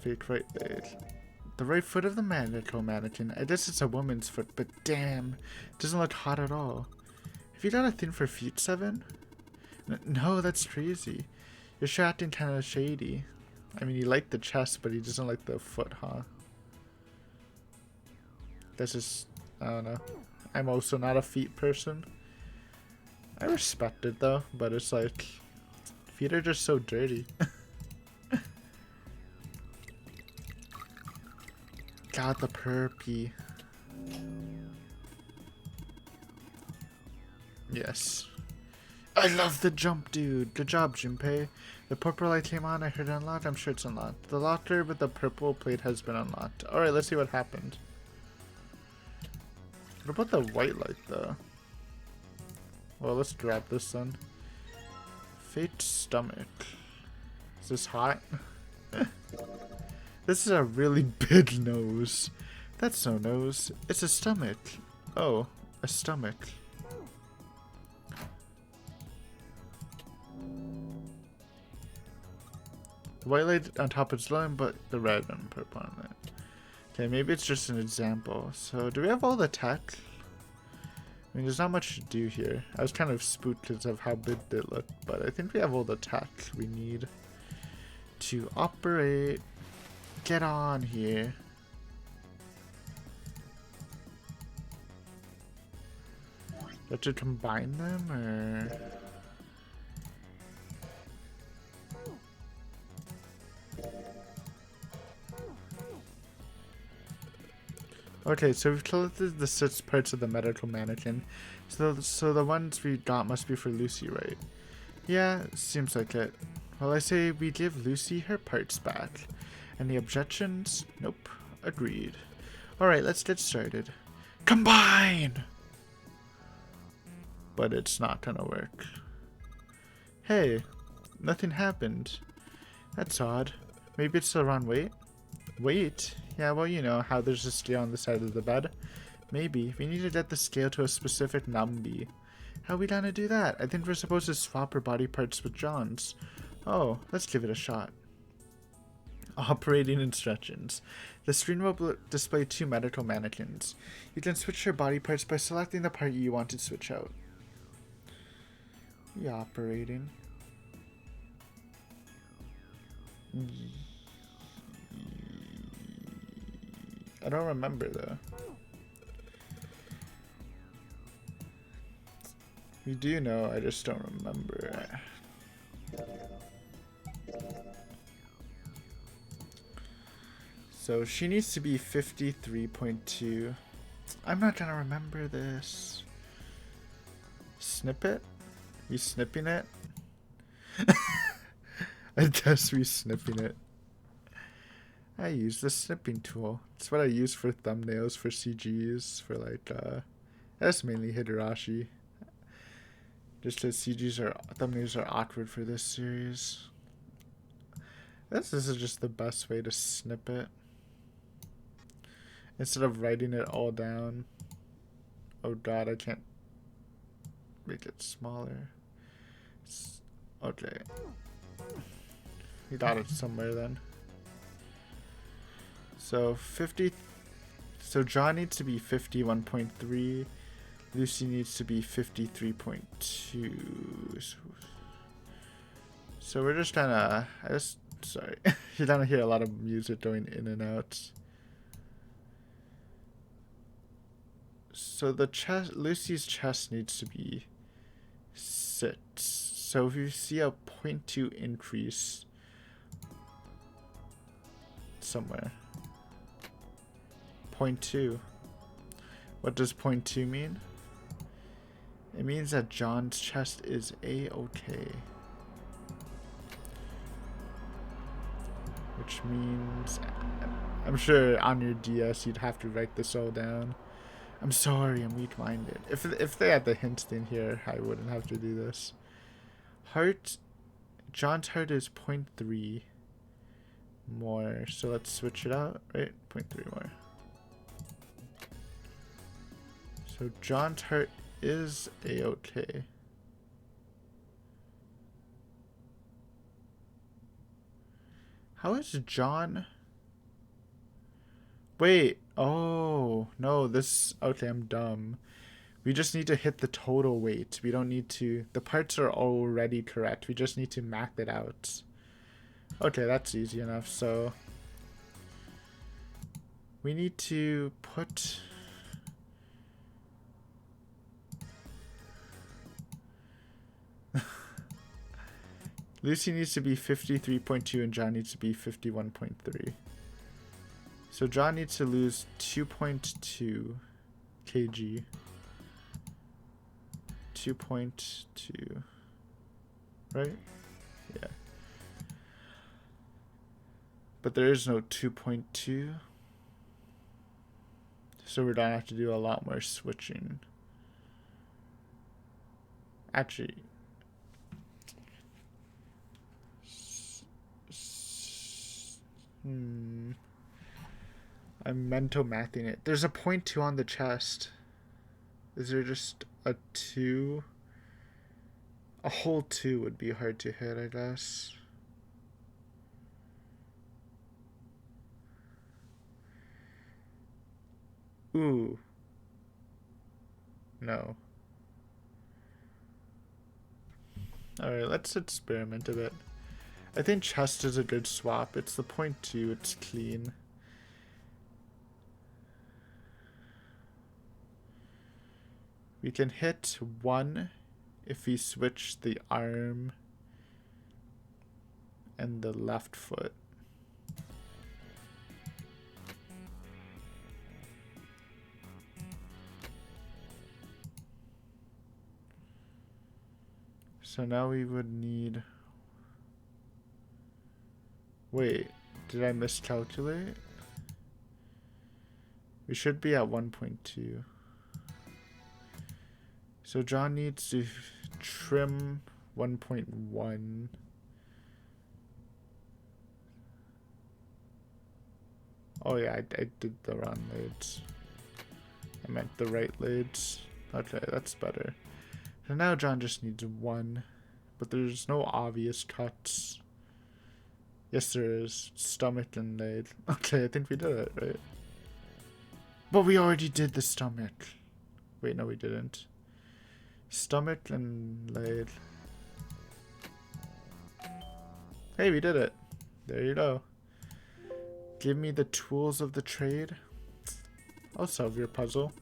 Fake right leg. The right foot of the mannequin. I guess it's a woman's foot, but damn, it doesn't look hot at all. Have you got a thing for feet, Seven? No, that's crazy. You're sure acting kind of shady. I mean, you like the chest, but he doesn't like the foot, huh? That's just, I don't know. I'm also not a feet person. I respect it though, but it's like, feet are just so dirty. God, the perpy. Yes. I love the jump, dude. Good job, Junpei. The purple light came on. I heard it unlocked. I'm sure it's unlocked. The locker with the purple plate has been unlocked. Alright, let's see what happened. What about the white light, though? Well, let's grab this then. Fate stomach. Is this hot? This is a really big nose. That's no nose. It's a stomach. Oh, a stomach. The white light on top is glowing, but the red and purple on it. Okay, maybe it's just an example. So, do we have all the tech? I mean, there's not much to do here. I was kind of spooked because of how big it looked, but I think we have all the tech we need to operate. Get on here. Do I have to combine them, or... Okay, so we've collected the 6 parts of the medical mannequin. So the ones we got must be for Lucy, right? Yeah, seems like it. Well, I say we give Lucy her parts back. Any objections? Nope. Agreed. Alright, let's get started. Combine! But it's not gonna work. Hey, nothing happened. That's odd. Maybe it's the wrong weight? Weight? Yeah, well, you know how there's a scale on the side of the bed. Maybe. We need to get the scale to a specific number. How are we gonna do that? I think we're supposed to swap her body parts with John's. Oh, let's give it a shot. Operating instructions. The screen will display 2 medical mannequins. You can switch her body parts by selecting the part you want to switch out. Operating. I don't remember though. We do know, I just don't remember. So she needs to be 53.2. I'm not gonna remember this. Snip it? You snipping it? I guess we snipping it. I use the snipping tool. It's what I use for thumbnails, for CGs, for like, that's mainly Higurashi. Just that thumbnails are awkward for this series. This is just the best way to snip it. Instead of writing it all down. Oh god, I can't make it smaller. Okay. You got it somewhere then. So so John needs to be 51.3. Lucy needs to be 53.2. So we're just kinda sorry. You're gonna hear a lot of music going in and out. So the Lucy's chest needs to be 6. So if you see a 0.2 increase somewhere. 0.2. What does 0.2 mean? It means that John's chest is A-okay. Which means, I'm sure on your DS you'd have to write this all down. I'm sorry, I'm weak-minded. If they had the hint thing here, I wouldn't have to do this. Heart, John's heart is 0.3 more, so let's switch it out, right? 0.3 more. So John's heart is A-okay. How is John? Wait, oh, no, okay, I'm dumb. We just need to hit the total weight. We don't need to, the parts are already correct. We just need to map it out. Okay, that's easy enough. So we need to put Lucy needs to be 53.2 and John needs to be 51.3. So John needs to lose 2.2 kg. 2.2. Right? Yeah. But there is no 2.2. So we're gonna have to do a lot more switching. Actually, I'm mental mathing it. There's a 0.2 on the chest. Is there just a 2? A whole 2 would be hard to hit, I guess. Ooh. No. Alright, let's experiment a bit. I think chest is a good swap. It's the 0.2, it's clean. We can hit 1 if we switch the arm and the left foot. So now we would need... Wait, did I miscalculate? We should be at 1.2. So John needs to trim 1.1. Oh yeah, I did the wrong lids. I meant the right lids. Okay, that's better. So now John just needs 1. But there's no obvious cuts. Yes, there is. Stomach and lid. Okay, I think we did it, right? But we already did the stomach. Wait, no we didn't. Stomach and lid. Hey, we did it. There you go. Give me the tools of the trade. I'll solve your puzzle.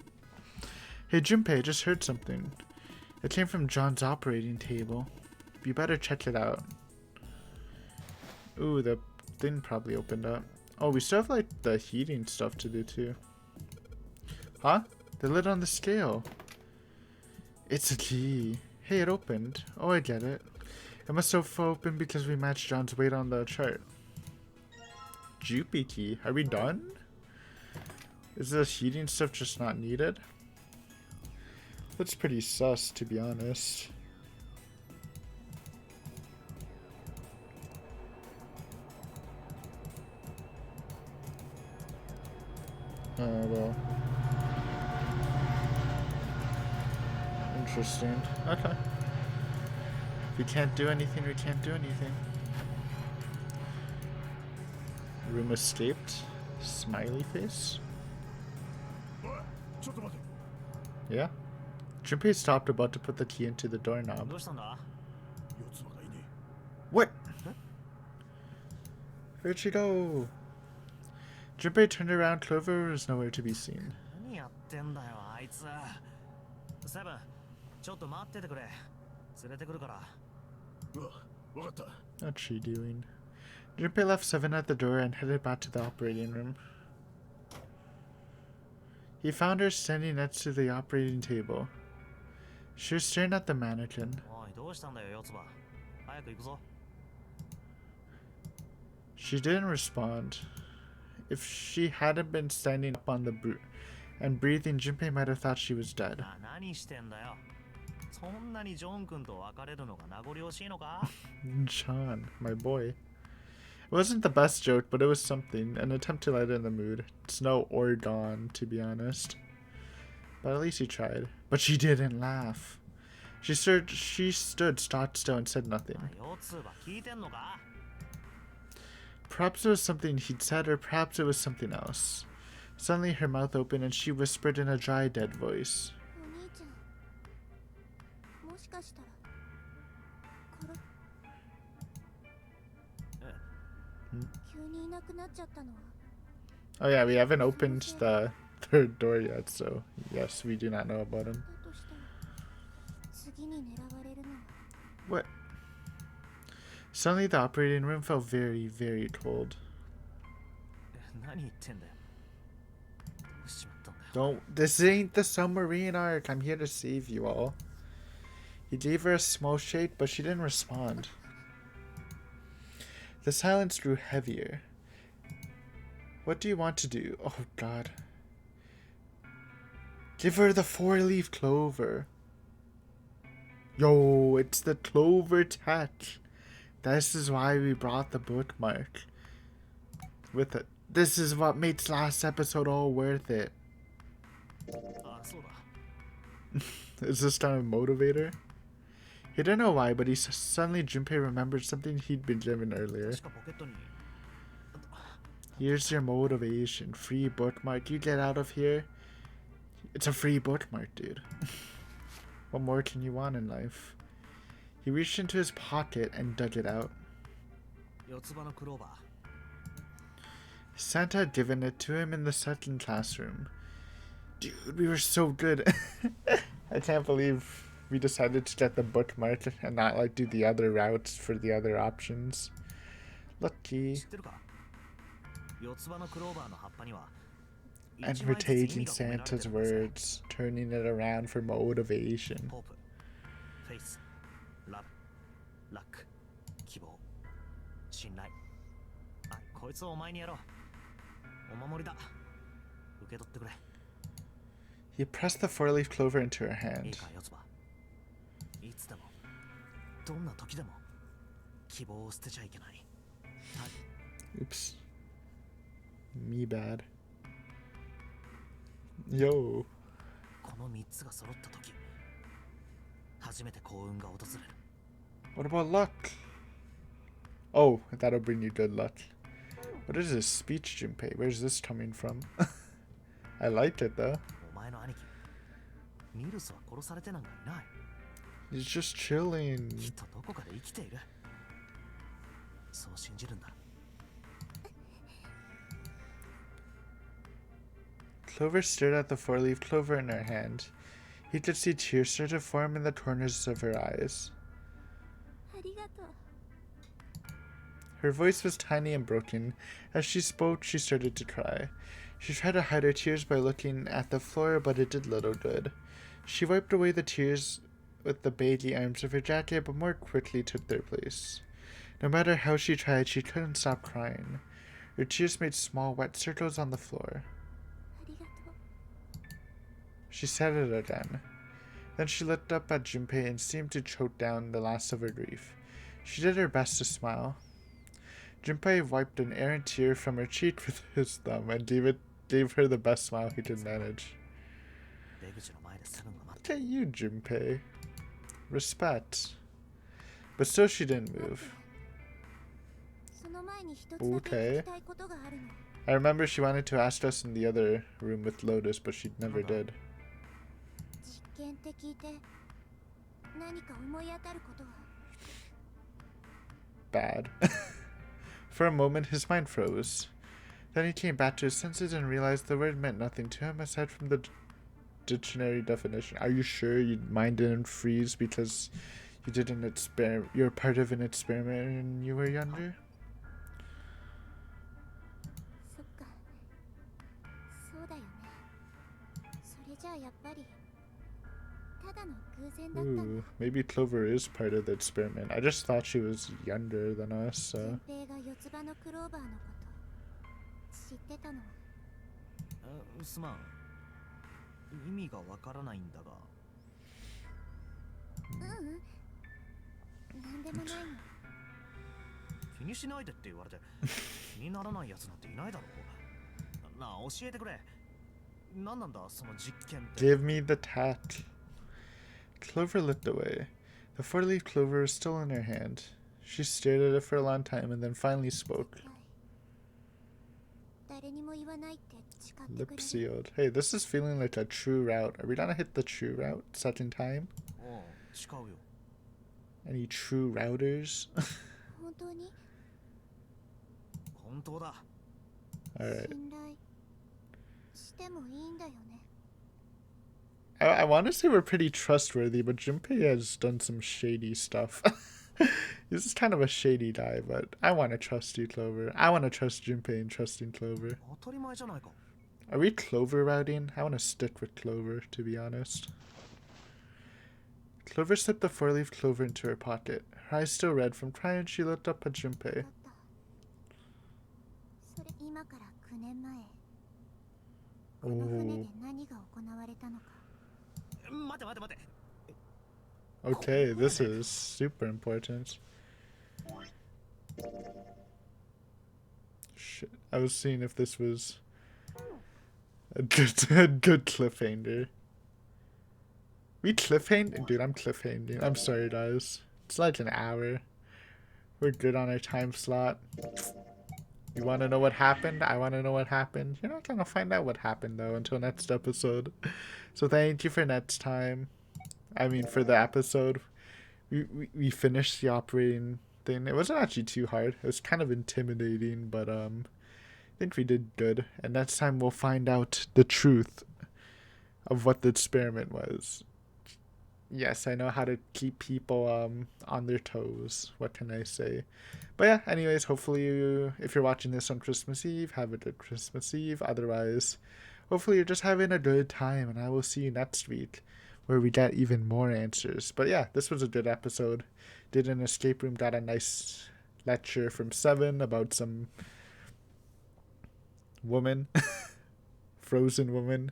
Hey Junpei, I just heard something. It came from John's operating table. You better check it out. Ooh, the thing probably opened up. Oh, we still have like the heating stuff to do too. Huh? The lid on the scale. It's a key. Hey, it opened. Oh, I get it. It must have opened because we matched John's weight on the chart. Jupy key. Are we done? Is the heating stuff just not needed? That's pretty sus, to be honest. Oh, well. Interesting. Okay. If we can't do anything, we can't do anything. Room escaped. Smiley face. おいちょっと待て Yeah. Junpei stopped about to put the key into the doorknob. どうしたんだ？四つ葉がいね What? Where'd she go? Junpei turned around. Clover was nowhere to be seen. 何やってんだよあいつ。セブン、ちょっと待っててくれ。連れてくるから。えうわわかった What's she doing? Junpei left Seven at the door and headed back to the operating room. He found her standing next to the operating table. She was staring at the mannequin. おい、どうしたんだよ四つ葉。早く行くぞ。 She didn't respond. If she hadn't been standing up on the and breathing, Junpei might have thought she was dead. 何してんだよ。そんなにジョン君と別れるのが名残惜しいのか？ John, my boy. It wasn't the best joke, but it was something, an attempt to lighten the mood. Snow or dawn, to be honest. But at least he tried. But she didn't laugh. She stood stock still and said nothing. 四つ葉聞いてんのか？ Perhaps it was something he'd said, or perhaps it was something else. Suddenly her mouth opened and she whispered in a dry, dead voice. お兄ちゃんもしかしたら殺急にいなくなっちゃったのは Oh yeah, we haven't opened the third door yet, so yes, we do not know about him. だとしたら次に狙われるのは What? Suddenly the operating room felt very, very cold. 何言ってんだよ。どうしちまったんだよ。 Don't. This ain't the submarine arc. I'm here to save you all. He gave her a small shake, but she didn't respond. The silence grew heavier. What do you want to do? Oh, God. Give her the 4-leaf clover. Yo, it's the clover tech. This is why we brought the bookmark. With it. This is what makes last episode all worth it. あ、そうだ。 Is this kind of motivator? He didn't know why, but suddenly Junpei remembered something he'd been given earlier. 確かポケットに。 Here's your motivation. Free bookmark. You get out of here. It's a free bookmark, dude. What more can you want in life? He reached into his pocket and dug it out. 四つ葉のクローバー。 Santa had given it to him in the second classroom. Dude, we were so good. I can't believe we decided to get the bookmark and not like do the other routes for the other options. Lucky. 知ってるか？四つ葉のクローバーの葉っぱには。 And we're taking Santa's words, turning it around for motivation. ポープ、フェイス、ラブ、ラック、希望、信頼。あ、こいつをお前にやろう。お守りだ。受け取ってくれ。 He pressed the four-leaf clover into her いい hand. か、四つ葉。いつでも、どんな時でも、希望を捨てちゃいけない。Oops. Me bad. Yo. この3つが揃った時、初めて幸運が訪れる。 What about luck? Oh, that'll bring you good luck. What is this speech, Junpei? Where's this coming from? I liked it though. お前の兄貴、ミルスは殺されてなんかいない。 He's just chilling. きっとどこかで生きている。そう信じるんだ。 Clover stared at the four-leaf clover in her hand. He could see tears start to form in the corners of her eyes. ありがとう。 Her voice was tiny and broken. As she spoke, she started to cry. She tried to hide her tears by looking at the floor, but it did little good. She wiped away the tears with the baggy arms of her jacket, but more quickly took their place. No matter how she tried, she couldn't stop crying. Her tears made small wet circles on the floor. ありがとう。 She said it again. Then she looked up at Junpei and seemed to choke down the last of her grief. She did her best to smile. Junpei wiped an errant tear from her cheek with his thumb and gave her the best smile he could manage. 出口の前でセブンが待って Look at you, Junpei. Respect. But still she didn't move. その前に一つだけ聞きたいことがあるの。 I remember she wanted to ask us in the other room with Lotus, but she never did. 実験って聞いて何か思い当たることは。 Bad. For a moment, his mind froze. Then he came back to his senses and realized the word meant nothing to him aside from the dictionary definition. Are you sure your mind didn't freeze because you did an experiment? You're part of an experiment when you were younger? そっか。そうだよね。それじゃあやっぱりただの偶然だったんだ。 Ooh, maybe Clover is part of the experiment. I just thought she was younger than us, so. 順平が四つ葉のクローバーのこと知ってたの。すまん。意味がわからないんだが。ううん。なんでもないの。気にしないでって言われて気にならないやつなんていないだろう。なあ、教えてくれ。何なんだその実験って。 Give me the tat. Clover looked away. The four-leaf clover was still in her hand. She stared at it for a long time and then finally spoke. 誰にも言わないって誓ってく Lip れる。 sealed. Hey, this is feeling like a true route. Are we gonna hit the true route second time? おう、誓うよ。 Any true routers? 本当に本当だ。 Alright. 信頼してもいいんだよね。 I want to say we're pretty trustworthy, but Junpei has done some shady stuff. He's just kind of a shady guy, but I want to trust you, Clover. I want to trust Junpei and trusting Clover. 当たり前じゃないか。 Are we Clover routing? I want to stick with Clover, to be honest. Clover slipped the four-leaf clover into her pocket. Her eyes still red from crying, she looked up at 分 Junpei. かった。それ今から9年前。この船で何が行われたのか。待て待て待て。 Okay, this is super important. Shit, I was seeing if this was a good cliffhanger. We cliffhanger? Dude, I'm cliffhanging. I'm sorry, guys. It's like an hour. We're good on our time slot. You want to know what happened? I want to know what happened. You're not going to find out what happened, though, until next episode. So thank you for next time. I mean, for the episode. We finished the operating thing. It wasn't actually too hard. It was kind of intimidating, but I think we did good. And next time we'll find out the truth of what the experiment was. Yes, I know how to keep people on their toes. What can I say? But yeah, anyways, hopefully if you're watching this on Christmas Eve, have a good Christmas Eve. Otherwise, hopefully you're just having a good time, and I will see you next week where we get even more answers. But yeah, this was a good episode. Did an escape room, got a nice lecture from Seven about some woman, frozen woman,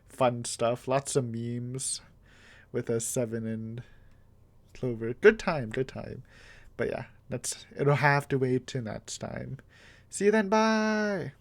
fun stuff, lots of memes with a Seven and Clover. Good time. But yeah, it'll have to wait till next time. See you then, bye!